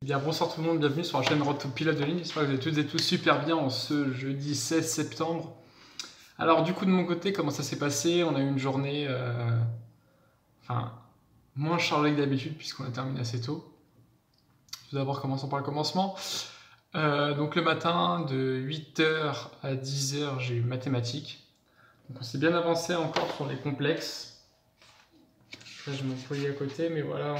Bien, bonsoir tout le monde, bienvenue sur la chaîne Road to Pilote de ligne. J'espère que vous allez toutes et tous super bien en ce jeudi 16 septembre. Alors du coup de mon côté, comment ça s'est passé? On a eu une journée moins chargée que d'habitude puisqu'on a terminé assez tôt. Tout d'abord commençons par le commencement. Donc le matin de 8h à 10h j'ai eu mathématiques. Donc on s'est bien avancé encore sur les complexes. Là je m'employais à côté mais voilà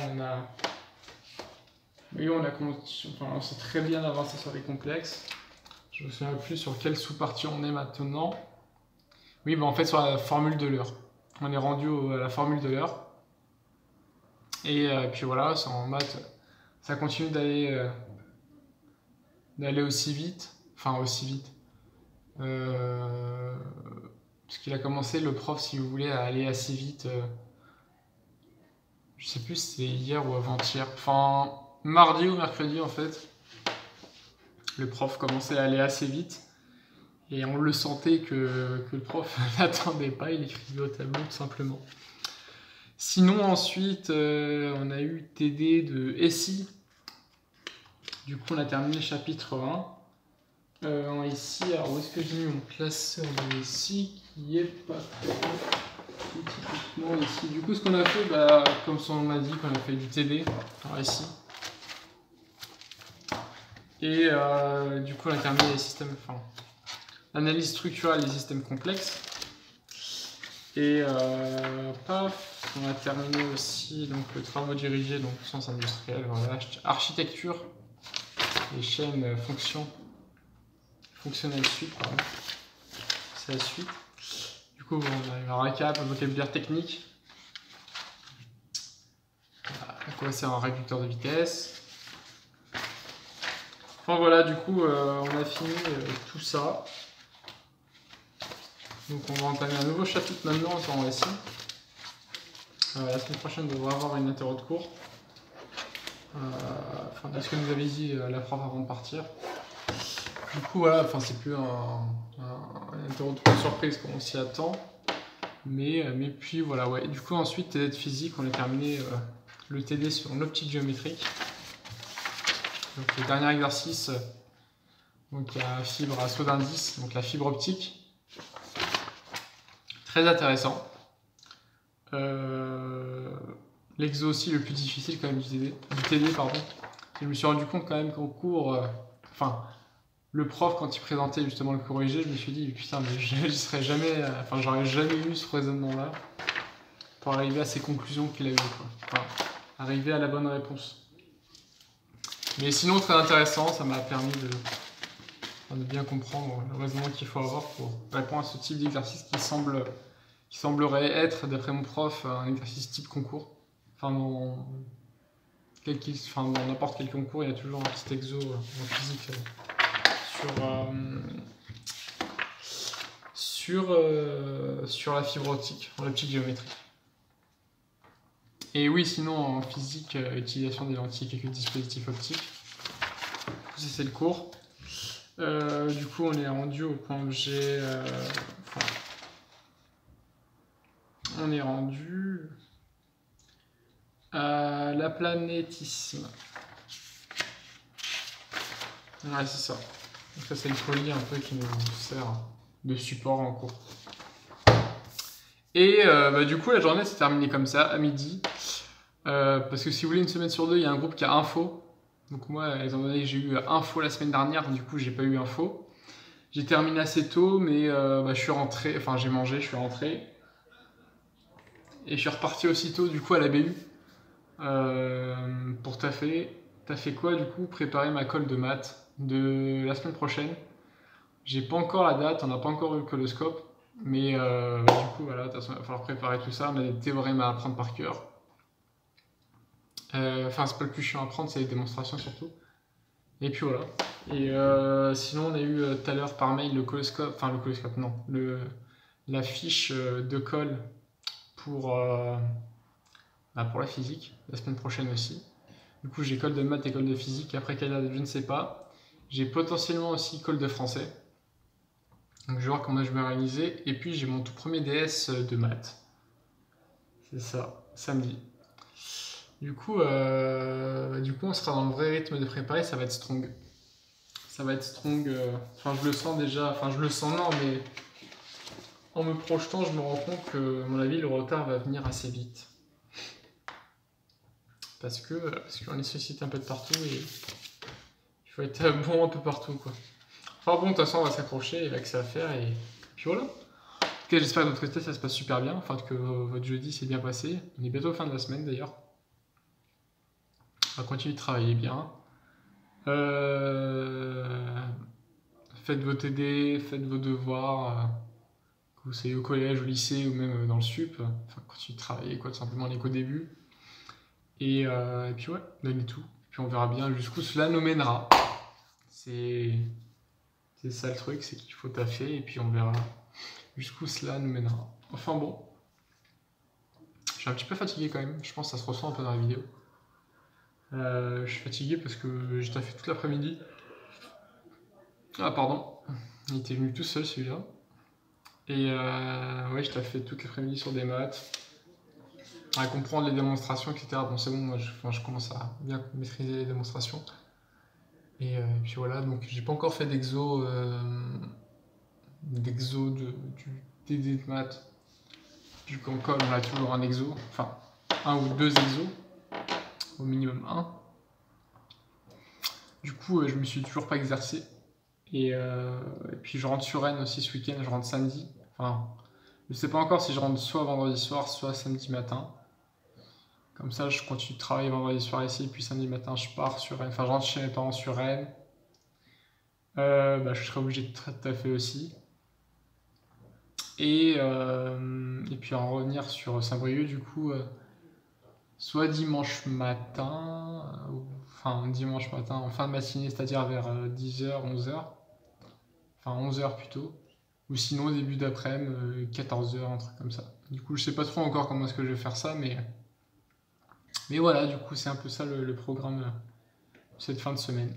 on s'est très bien avancé sur les complexes. Je me souviens plus sur quelle sous-partie on est maintenant. Oui, en fait sur la formule de l'heure. On est rendu à la formule de l'heure. Et puis voilà, c'est en maths, ça continue d'aller aussi vite. Enfin aussi vite. Parce qu'il a commencé, le prof, si vous voulez, à aller assez vite. Je sais plus si c'est hier ou avant-hier. Enfin, mardi ou mercredi en fait. Le prof commençait à aller assez vite. Et on le sentait que le prof n'attendait pas, il écrivait au tableau tout simplement. Sinon ensuite, on a eu TD de SI. Du coup on a terminé le chapitre 1. En SI, alors où est-ce que j'ai mis mon classeur de SI qui est pas très typiquement ici. Du coup ce qu'on a fait, comme on m'a dit, qu'on a fait du TD en SI. Et du coup on a terminé les systèmes, l'analyse structurelle des systèmes complexes. Et on a terminé aussi donc, le travaux dirigés, donc sciences industrielles, voilà, architecture, les chaînes fonctionnelles suite, pardon. C'est la suite. Du coup, on a eu un récap, un vocabulaire technique. À quoi sert un réducteur de vitesse. Enfin voilà, du coup, on a fini tout ça. Donc on va entamer un nouveau chapitre maintenant en SI. La semaine prochaine, on devrait avoir une interro de cours. De ce que nous avait dit la prof avant de partir. Du coup, voilà, c'est plus un interro de cours surprise comme on s'y attend. Mais puis voilà, ouais. Du coup, ensuite, TD de physique, on a terminé le TD sur l'optique géométrique. Donc le dernier exercice, donc la fibre à saut d'indice, donc la fibre optique. Très intéressant. L'exo aussi le plus difficile quand même du TD pardon. Je me suis rendu compte quand même qu'au cours, le prof quand il présentait justement le corrigé, je me suis dit putain mais j'aurais jamais eu ce raisonnement là pour arriver à ces conclusions qu'il a eues quoi. Arriver à la bonne réponse. Mais sinon très intéressant, ça m'a permis de bien comprendre le raisonnement qu'il faut avoir pour répondre à ce type d'exercice qui semblerait être, d'après mon prof, un exercice type concours. Dans n'importe quel concours, il y a toujours un petit exo en physique sur la fibre optique, en l'optique géométrique. Et oui, sinon en physique, utilisation des lentilles avec quelques dispositifs optiques. Ça c'est le cours. Du coup, on est rendu au point que j'ai... on est rendu à l'aplanétisme. Ouais, c'est ça. Donc ça, c'est le poly un peu qui nous sert de support en cours. Et du coup, la journée s'est terminée comme ça, à midi. Parce que si vous voulez, une semaine sur deux, il y a un groupe qui a info. Donc moi, étant donné que j'ai eu info la semaine dernière, du coup, j'ai pas eu info. J'ai terminé assez tôt, mais je suis rentré, j'ai mangé, je suis rentré. Et je suis reparti aussitôt, du coup, à la BU. Pour taffer. Taffer quoi, du coup? Préparer ma colle de maths de la semaine prochaine. J'ai pas encore la date, on n'a pas encore eu le coloscope. Mais du coup, voilà, de toute façon, il va falloir préparer tout ça. On a des théorèmes à apprendre par cœur. C'est pas le plus chiant à apprendre, c'est les démonstrations surtout. Et puis voilà. Et sinon, on a eu tout à l'heure par mail le coloscope, non, la fiche de colle pour la physique, la semaine prochaine aussi. Du coup, j'ai colle de maths et colle de physique. Après, quelle date, je ne sais pas. J'ai potentiellement aussi colle de français. Donc, je vais voir comment je vais réaliser. Et puis, j'ai mon tout premier DS de maths. C'est ça, samedi. Du coup, on sera dans le vrai rythme de préparer, ça va être strong. Ça va être strong. Enfin, je le sens déjà. Enfin, je le sens non, mais en me projetant, je me rends compte que, à mon avis, le retard va venir assez vite. Parce qu'on est sollicité un peu de partout et il faut être bon un peu partout, quoi. Enfin bon, de toute façon, on va s'accrocher, il y a que ça à faire et puis voilà. En tout cas, j'espère que de notre côté, ça se passe super bien. Enfin, que votre jeudi s'est bien passé. On est bientôt fin de la semaine d'ailleurs. On va continuer de travailler bien. Faites vos TD, faites vos devoirs, que vous soyez au collège, au lycée ou même dans le sup. Enfin, continuez de travailler, quoi, tout simplement, on est qu'au début. Et puis ouais, donnez tout. Puis on verra bien jusqu'où cela nous mènera. C'est ça le truc, c'est qu'il faut taffer et puis on verra jusqu'où cela nous mènera. Enfin bon, je suis un petit peu fatigué quand même, je pense que ça se ressent un peu dans la vidéo. Je suis fatigué parce que j'ai taffé toute l'après-midi. Ah pardon, il était venu tout seul celui-là. Et ouais, je taffé toute l'après-midi sur des maths, à comprendre les démonstrations, etc. Bon c'est bon, moi je commence à bien maîtriser les démonstrations. Et puis voilà, donc j'ai pas encore fait d'exo du TD de maths. Vu qu'en colle, on a toujours un exo, enfin un ou deux exos, au minimum un. Du coup, je me suis toujours pas exercé. Et puis je rentre sur Rennes aussi ce week-end, je rentre samedi. Enfin, je sais pas encore si je rentre soit vendredi soir, soit samedi matin. Comme ça, je continue de travailler vendredi soir ici, puis samedi matin, je pars sur Rennes. Enfin, je rentre chez mes parents sur Rennes. Je serai obligé de taffer aussi. Et puis en revenir sur Saint-Brieuc, du coup, soit dimanche matin, dimanche matin, en fin de matinée, c'est-à-dire vers 10h, 11h, enfin 11h plutôt, ou sinon début d'après-midi, 14h, un truc comme ça. Du coup, je sais pas trop encore comment est-ce que je vais faire ça, mais voilà, du coup, c'est un peu ça le programme de cette fin de semaine.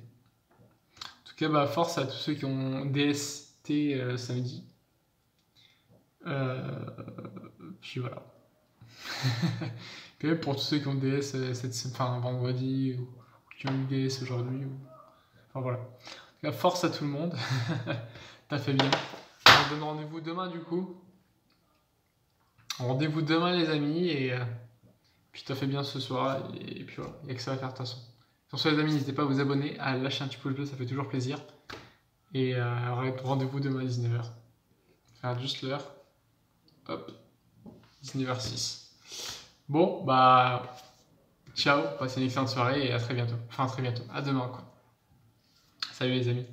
En tout cas, force à tous ceux qui ont DST samedi. Puis voilà. Quand même pour tous ceux qui ont DS vendredi ou qui ont eu DS aujourd'hui. Enfin voilà. En tout cas, force à tout le monde. T'as fait bien. On donne rendez-vous demain du coup. Rendez-vous demain les amis et puis t'as fait bien ce soir et puis voilà, il n'y a que ça à faire de toute façon. Sur ce les amis, n'hésitez pas à vous abonner, à lâcher un petit pouce bleu, ça fait toujours plaisir. Et rendez-vous demain à 19h. Faire juste l'heure. Hop. 19h06. Bon, ciao, passez une excellente soirée et à très bientôt. Enfin, à très bientôt. À demain, quoi. Salut les amis.